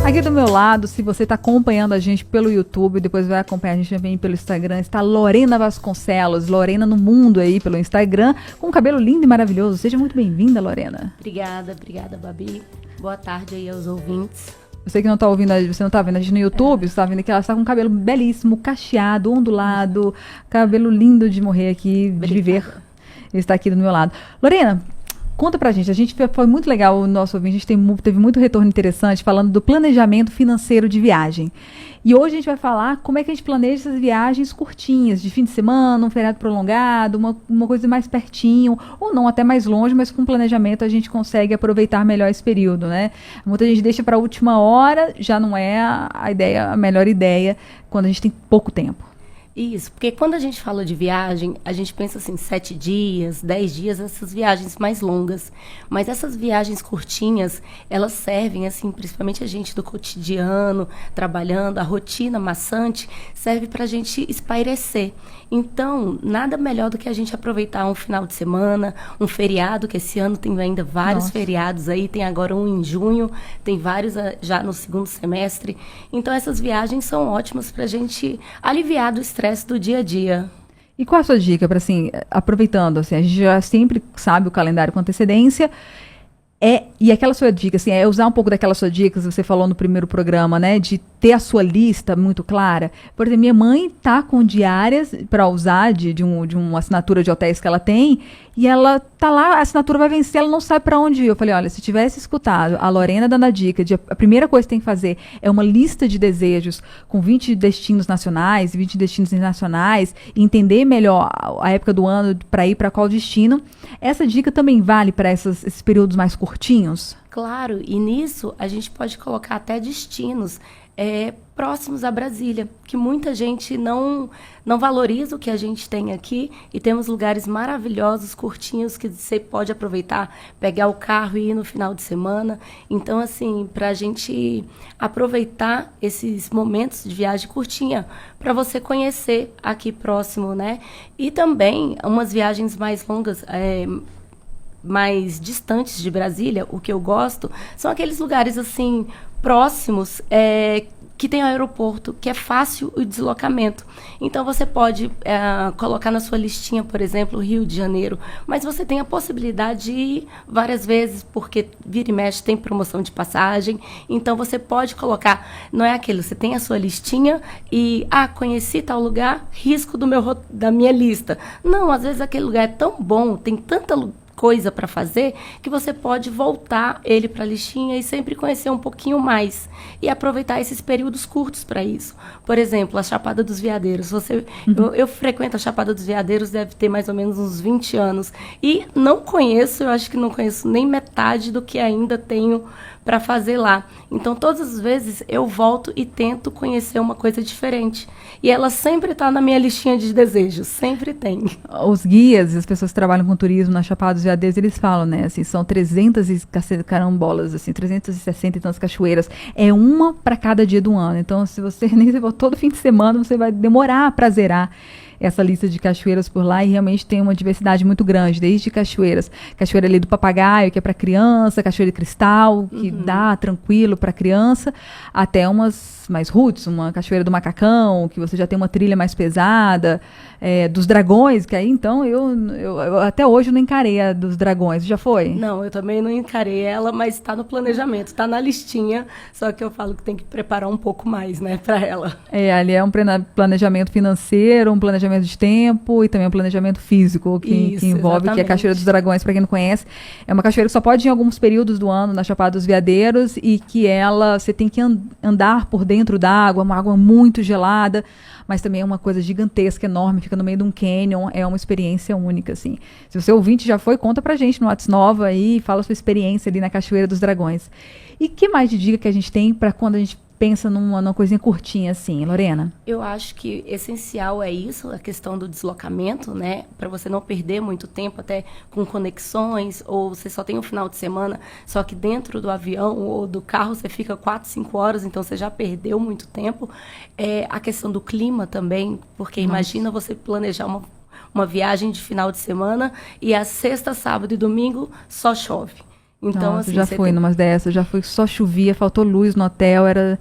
Aqui do meu lado, se você está acompanhando a gente pelo YouTube, depois vai acompanhar a gente também pelo Instagram, está Lorena Vasconcelos, Lorena no Mundo aí pelo Instagram, com um cabelo lindo e maravilhoso. Seja muito bem-vinda, Lorena. Obrigada, Babi. Boa tarde aí aos ouvintes. Você que não está ouvindo, você não está vendo a gente no YouTube, você está vendo que ela está com um cabelo belíssimo, cacheado, ondulado, cabelo lindo de morrer aqui, de viver. Ele está aqui do meu lado. Lorena, conta pra gente, foi muito legal o nosso ouvinte, a gente teve muito retorno interessante falando do planejamento financeiro de viagem. E hoje a gente vai falar como é que a gente planeja essas viagens curtinhas, de fim de semana, um feriado prolongado, uma coisa mais pertinho, ou não, até mais longe, mas com planejamento a gente consegue aproveitar melhor esse período, né? Muita gente deixa para a última hora, já não é a melhor ideia quando a gente tem pouco tempo. Isso, porque quando a gente fala de viagem, a gente pensa assim, 7 dias, 10 dias, essas viagens mais longas. Mas essas viagens curtinhas, elas servem, assim, principalmente a gente do cotidiano, trabalhando, a rotina maçante, serve para a gente espairecer. Então, nada melhor do que a gente aproveitar um final de semana, um feriado, que esse ano tem ainda vários feriados aí, tem agora um em junho, tem vários já no segundo semestre. Então, essas viagens são ótimas para a gente aliviar do estresse do dia a dia. E qual a sua dica para, assim, aproveitando, assim, a gente já sempre sabe o calendário com antecedência, e aquela sua dica, assim, é usar um pouco daquela sua dica que você falou no primeiro programa, né, de ter a sua lista muito clara. Por exemplo, minha mãe tá com diárias para usar de uma assinatura de hotéis que ela tem, e ela tá lá, a assinatura vai vencer, ela não sabe para onde ir. Eu falei, olha, se tivesse escutado a Lorena dando a dica de a primeira coisa que tem que fazer é uma lista de desejos com 20 destinos nacionais, 20 destinos internacionais, e entender melhor a época do ano para ir para qual destino, essa dica também vale para esses períodos mais curtinhos? Claro, e nisso a gente pode colocar até destinos próximos a Brasília, que muita gente não valoriza o que a gente tem aqui, e temos lugares maravilhosos, curtinhos, que você pode aproveitar, pegar o carro e ir no final de semana. Então, assim, para a gente aproveitar esses momentos de viagem curtinha, para você conhecer aqui próximo, né? E também umas viagens mais longas, mais distantes de Brasília, o que eu gosto, são aqueles lugares, assim, próximos, que tem aeroporto, que é fácil o deslocamento. Então, você pode colocar na sua listinha, por exemplo, Rio de Janeiro, mas você tem a possibilidade de ir várias vezes, porque vira e mexe tem promoção de passagem. Então, você pode colocar, não é aquilo, você tem a sua listinha e, conheci tal lugar, risco da minha lista. Não, às vezes aquele lugar é tão bom, tem tanta coisa para fazer, que você pode voltar ele para a listinha e sempre conhecer um pouquinho mais e aproveitar esses períodos curtos para isso. Por exemplo, a Chapada dos Veadeiros. Eu frequento a Chapada dos Veadeiros, deve ter mais ou menos uns 20 anos, e eu acho que não conheço nem metade do que ainda tenho para fazer lá. Então, todas as vezes eu volto e tento conhecer uma coisa diferente. E ela sempre está na minha listinha de desejos, sempre tem. Os guias, as pessoas que trabalham com turismo na Chapada dos Veadeiros, eles falam, né, assim, são 300 carambolas, assim, 360 e tantas cachoeiras. É uma para cada dia do ano. Então, se você for todo fim de semana, você vai demorar para zerar essa lista de cachoeiras por lá, e realmente tem uma diversidade muito grande, desde cachoeira ali do Papagaio, que é para criança, cachoeira de cristal, que dá tranquilo para criança, até umas mais roots, uma cachoeira do Macacão, que você já tem uma trilha mais pesada, dos Dragões, que aí então eu até hoje não encarei a dos Dragões. Já foi? Não, eu também não encarei ela, mas está no planejamento, está na listinha, só que eu falo que tem que preparar um pouco mais, né, para ela. Ali é um planejamento financeiro, um planejamento de tempo e também um planejamento físico que envolve, que é a Cachoeira dos Dragões, para quem não conhece. É uma cachoeira que só pode ir em alguns períodos do ano na Chapada dos Veadeiros, e que você tem que andar por dentro d'água, uma água muito gelada, mas também é uma coisa gigantesca, enorme, fica no meio de um canyon, é uma experiência única, assim. Se você ouvinte já foi, conta pra gente no WhatsApp Nova aí, fala a sua experiência ali na Cachoeira dos Dragões. E que mais de dica que a gente tem para quando a gente pensa numa coisinha curtinha assim, Lorena? Eu acho que essencial é isso, a questão do deslocamento, né? Para você não perder muito tempo, até com conexões, ou você só tem um final de semana, só que dentro do avião ou do carro você fica 4, 5 horas, então você já perdeu muito tempo. A questão do clima também, porque imagina você planejar uma viagem de final de semana e a sexta, sábado e domingo só chove. Então, Nossa, assim, já fui numas dessas, já fui, só chovia, faltou luz no hotel, era,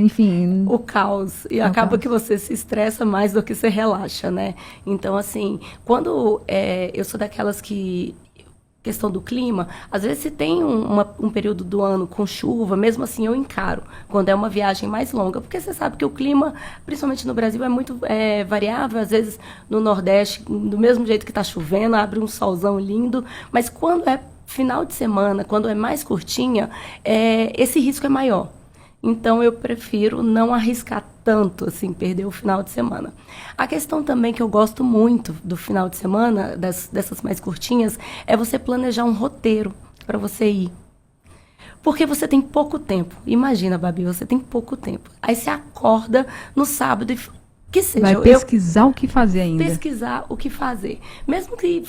enfim... O caos. E acaba que você se estressa mais do que você relaxa, né? Então, assim, quando eu sou daquelas que... Questão do clima, às vezes se tem um período do ano com chuva, mesmo assim eu encaro, quando é uma viagem mais longa, porque você sabe que o clima, principalmente no Brasil, é muito variável, às vezes no Nordeste, do mesmo jeito que está chovendo, abre um solzão lindo, mas quando é final de semana, quando é mais curtinha, esse risco é maior. Então, eu prefiro não arriscar tanto, assim, perder o final de semana. A questão também que eu gosto muito do final de semana, dessas mais curtinhas, é você planejar um roteiro para você ir. Porque você tem pouco tempo. Imagina, Babi, você tem pouco tempo. Aí você acorda no sábado e... Que seja, Vai pesquisar o que fazer ainda. Pesquisar o que fazer. Mesmo que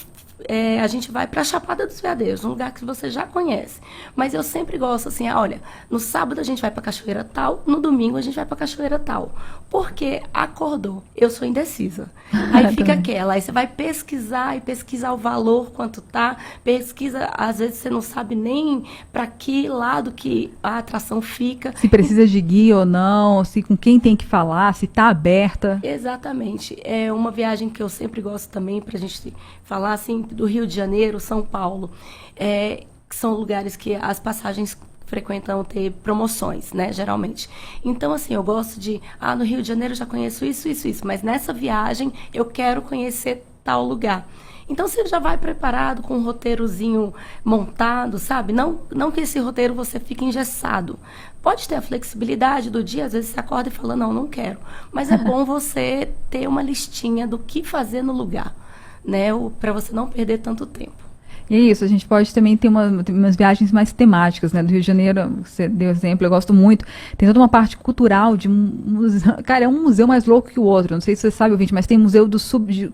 a gente vai para a Chapada dos Veadeiros, um lugar que você já conhece. Mas eu sempre gosto assim, olha, no sábado a gente vai para cachoeira tal, no domingo a gente vai para cachoeira tal. Porque acordou. Eu sou indecisa. Aí fica aquela, aí você vai pesquisar e pesquisar o valor, quanto tá, pesquisa, às vezes você não sabe nem para que lado que a atração fica. Se precisa de guia ou não, se com quem tem que falar, se está aberta. Exatamente. É uma viagem que eu sempre gosto também, para a gente falar assim, do Rio de Janeiro, São Paulo, que são lugares que as passagens frequentam ter promoções, né, geralmente. Então, assim, eu gosto de, no Rio de Janeiro eu já conheço isso, mas nessa viagem eu quero conhecer tal lugar. Então, você já vai preparado com um roteirozinho montado, sabe? Não que esse roteiro você fique engessado. Pode ter a flexibilidade do dia, às vezes você acorda e fala, não quero. Mas é bom você ter uma listinha do que fazer no lugar, né? Para você não perder tanto tempo. E é isso, a gente pode também ter umas viagens mais temáticas, né? Do Rio de Janeiro, você deu exemplo, eu gosto muito. Tem toda uma parte cultural de museu. Cara, é um museu mais louco que o outro. Não sei se você sabe, ouvinte, mas tem museu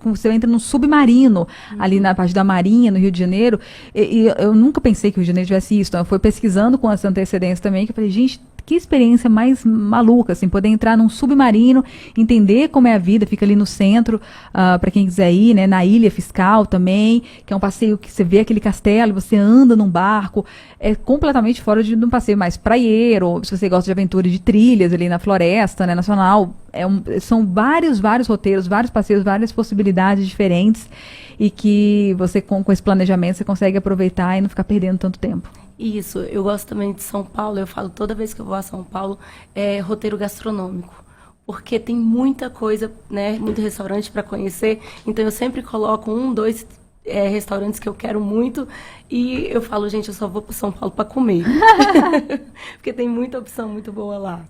você entra num submarino, ali na parte da Marinha, no Rio de Janeiro. E eu nunca pensei que o Rio de Janeiro tivesse isso. Então, eu fui pesquisando com essa antecedência também, que eu falei, gente, que experiência mais maluca, assim, poder entrar num submarino, entender como é a vida, fica ali no centro, para quem quiser ir, né, na Ilha Fiscal também, que é um passeio que você vê aquele castelo, você anda num barco, é completamente fora de um passeio mais praieiro, se você gosta de aventura de trilhas ali na floresta, né, nacional, são vários roteiros, vários passeios, várias possibilidades diferentes, e que você, com esse planejamento, você consegue aproveitar e não ficar perdendo tanto tempo. Isso, eu gosto também de São Paulo, eu falo toda vez que eu vou a São Paulo, roteiro gastronômico, porque tem muita coisa, né, muito restaurante para conhecer, então eu sempre coloco 1, 2 restaurantes que eu quero muito, e eu falo, gente, eu só vou para São Paulo para comer, porque tem muita opção muito boa lá.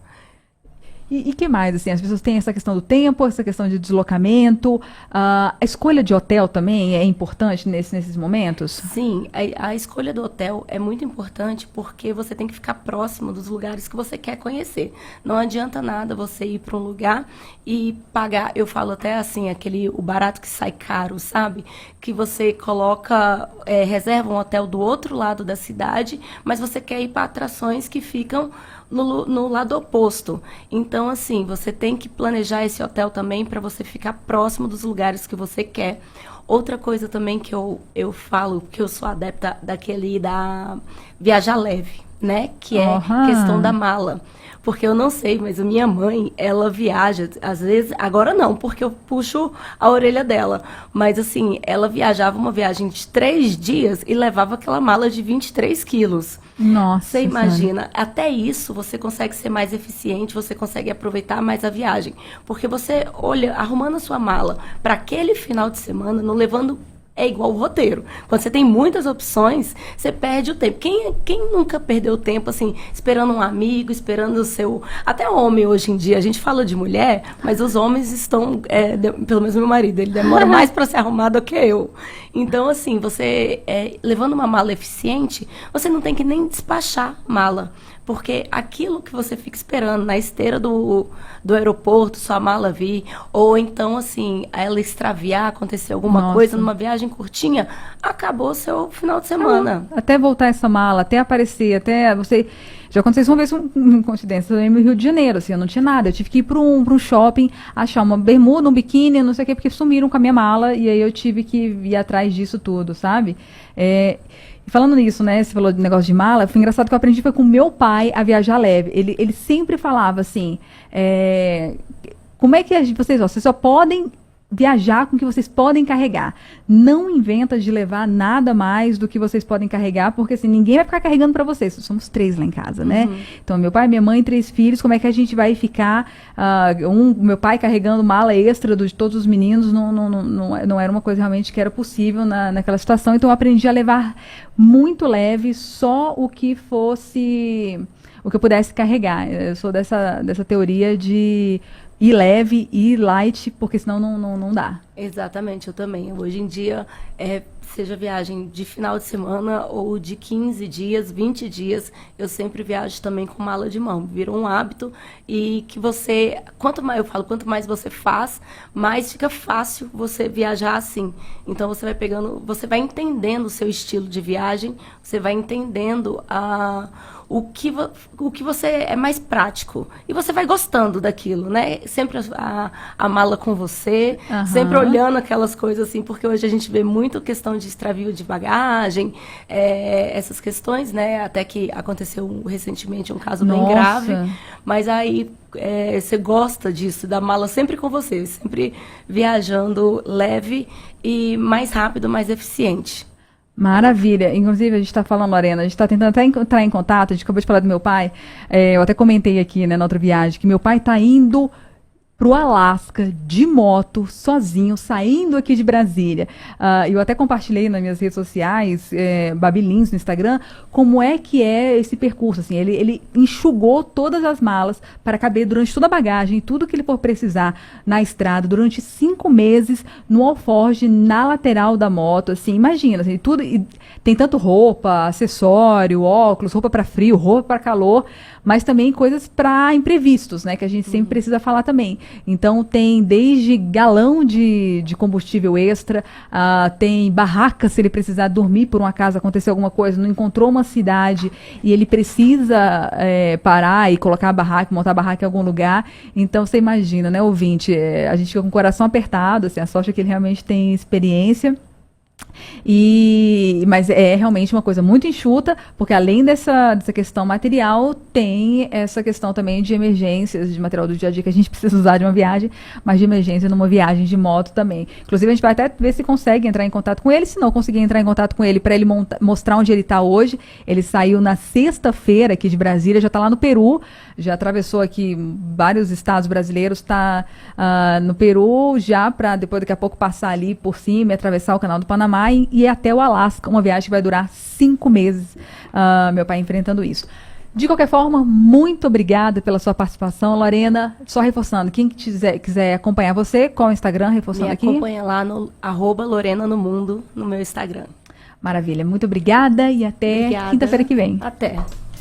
E que mais, assim, as pessoas têm essa questão do tempo, essa questão de deslocamento, a escolha de hotel também é importante nesses momentos? Sim, a escolha do hotel é muito importante porque você tem que ficar próximo dos lugares que você quer conhecer. Não adianta nada você ir para um lugar e pagar, eu falo até assim, o barato que sai caro, sabe? Que você coloca, reserva um hotel do outro lado da cidade, mas você quer ir para atrações que ficam no lado oposto. Então, assim, você tem que planejar esse hotel também para você ficar próximo dos lugares que você quer. Outra coisa também que eu falo, que eu sou adepta da viajar leve, né? Que é questão da mala. Porque eu não sei, mas a minha mãe, ela viaja, às vezes, agora não, porque eu puxo a orelha dela. Mas, assim, ela viajava uma viagem de 3 dias e levava aquela mala de 23 quilos. Nossa. Você imagina, até isso você consegue ser mais eficiente, você consegue aproveitar mais a viagem. Porque você olha, arrumando a sua mala para aquele final de semana, não levando... É igual o roteiro. Quando você tem muitas opções, você perde o tempo. Quem nunca perdeu tempo, assim, esperando um amigo, esperando o seu... Até homem hoje em dia, a gente fala de mulher, mas os homens estão... pelo menos meu marido, ele demora mais para se arrumar do que eu. Então, assim, você levando uma mala eficiente, você não tem que nem despachar mala. Porque aquilo que você fica esperando na esteira do aeroporto, sua mala vir, ou então, assim, ela extraviar, acontecer alguma coisa numa viagem curtinha, acabou seu final de semana. Até voltar essa mala, até aparecer, até você... Já aconteceu isso uma vez, uma coincidência, eu lembro no Rio de Janeiro, assim, eu não tinha nada, eu tive que ir para um shopping, achar uma bermuda, um biquíni, não sei o quê, porque sumiram com a minha mala, e aí eu tive que ir atrás disso tudo, sabe? E falando nisso, né, você falou de negócio de mala, foi engraçado que eu aprendi foi com meu pai a viajar leve. Ele sempre falava assim, como é que vocês só podem viajar com o que vocês podem carregar. Não inventa de levar nada mais do que vocês podem carregar, porque assim, ninguém vai ficar carregando para vocês. Somos 3 lá em casa, né? Então, meu pai, minha mãe, 3 filhos, como é que a gente vai ficar? Meu pai carregando mala extra de todos os meninos, não era uma coisa realmente que era possível naquela situação. Então, eu aprendi a levar muito leve, só o que fosse, o que eu pudesse carregar. Eu sou dessa teoria de ir leve, ir light, porque senão não dá. Exatamente, eu também. Hoje em dia, seja viagem de final de semana ou de 15 dias, 20 dias, eu sempre viajo também com mala de mão. Virou um hábito e que você, quanto mais você faz, mais fica fácil você viajar assim. Então você vai entendendo o seu estilo de viagem, você vai entendendo o que você é mais prático. E você vai gostando daquilo, né? Sempre a mala com você, sempre olhando aquelas coisas assim, porque hoje a gente vê muito questão de extravio de bagagem, essas questões, né? Até que aconteceu recentemente um caso bem grave. Mas aí você gosta disso, da mala sempre com você, sempre viajando leve e mais rápido, mais eficiente. Maravilha. Inclusive, a gente está falando, Lorena, a gente está tentando até entrar em contato, a gente acabou de falar do meu pai, eu até comentei aqui, né, na outra viagem, que meu pai está indo pro Alasca de moto, sozinho, saindo aqui de Brasília. Eu até compartilhei nas minhas redes sociais, Babi Lins no Instagram, como é que é esse percurso. Assim, ele enxugou todas as malas para caber durante toda a bagagem, tudo que ele for precisar na estrada, durante 5 meses, no alforge, na lateral da moto. Assim, imagina, assim, tudo, tem tanto roupa, acessório, óculos, roupa para frio, roupa para calor, mas também coisas para imprevistos, né, que a gente sempre precisa falar também. Então, tem desde galão de combustível extra, tem barraca se ele precisar dormir por um acaso, acontecer alguma coisa, não encontrou uma cidade e ele precisa parar e colocar a barraca, montar a barraca em algum lugar. Então, você imagina, né, ouvinte, a gente fica com o coração apertado, assim, a sorte é que ele realmente tem experiência. Mas é realmente uma coisa muito enxuta, porque além dessa questão material, tem essa questão também de emergências, de material do dia a dia que a gente precisa usar de uma viagem, mas de emergência numa viagem de moto também. Inclusive, a gente vai até ver se consegue entrar em contato com ele, se não conseguir entrar em contato com ele, para ele mostrar onde ele está hoje. Ele saiu na sexta-feira aqui de Brasília, já está lá no Peru, já atravessou aqui vários estados brasileiros, está no Peru já para depois daqui a pouco passar ali por cima e atravessar o Canal do Panamá e até o Alasca, uma viagem que vai durar 5 meses, meu pai enfrentando isso. De qualquer forma, muito obrigada pela sua participação, Lorena. Só reforçando, quem quiser acompanhar você, qual é o Instagram, reforçando aqui? Me acompanha lá no @LorenaNoMundo, no meu Instagram. Maravilha, muito obrigada e até quinta-feira que vem. Até.